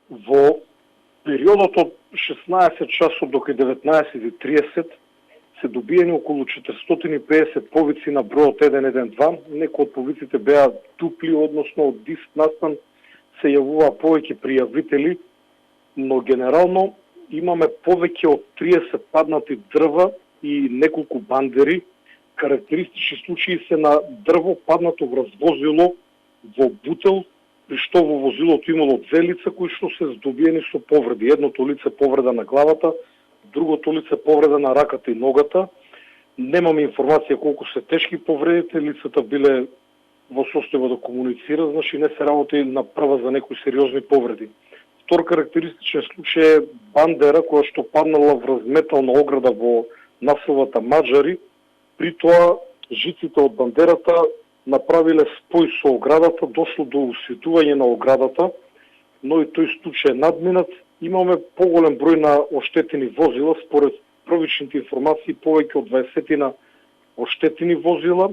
Во периодот од 16 часот до 19:30 се добиени околу 450 повици на бројот 112. Некои од повиците беа дупли, односно од ист настан се јавуваа повеќе пријавители, но генерално имаме повеќе од 30 паднати дрва и неколку бандери. Карактеристични случаи се на дрво паднато врз возило во Бутел, при што во возилото имало две лица кои што се здобиени со повреди. Едното лице повреда на главата, другото лице повреда на раката и ногата. Немаме информација колку се тешки повредите, лицата биле во состојба да комуницира, значи не се работи на прва за некои сериозни повреди. Втор карактеристичен случај е бандера која што паднала врз метална ограда во населбата Маџари. При тоа жиците од бандерата направиле спој со оградата, дошло до усветување на оградата, но и тој случај е надминат. Имаме поголем број на оштетени возила, според првичните информации повеќе од 20 оштетени возила.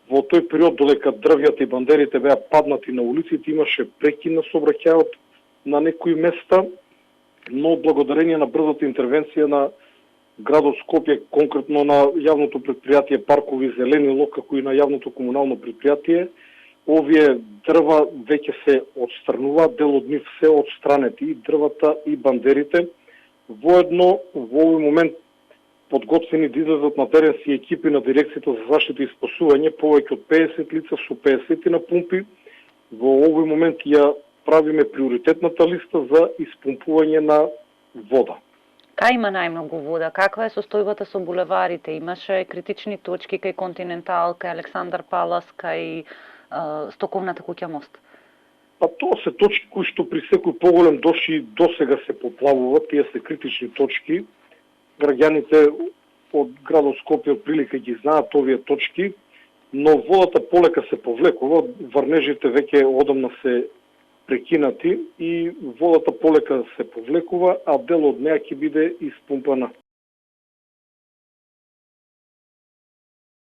Во тој период, додека дрвјата и бандерите беа паднати на улиците, имаше прекин на сообраќајот на некои места, но благодарение на брзата интервенција на градот Скопје, конкретно на јавното предпријатие Паркови Зеленило, како и на јавното комунално предпријатие, овие дрва веќе се отстрануваат, дел од нив се отстранети, и дрвата и бандерите. Воедно, во овој момент подготвени да излезат на терен си екипи на дирекцијата за заштита и спасување, повеќе од 50 лица со 50 на пумпи. Во овој момент ја правиме приоритетната листа за испумпување на вода. Кај има најмногу вода? Каква е состојбата со булеварите? Имаше критични точки кај Континентал, кај Александар Палас, кај Стоковната куќа мост? Па тоа се точки кои што при секој поголем доши досега се поплавуваат, тие се критични точки. Граѓаните од градот Скопје прилика ги знаат овие точки, но водата полека се повлекува, врнежите веќе одамна се прекинати и водата полека се повлекува, а дел од неа ќе биде испумпана.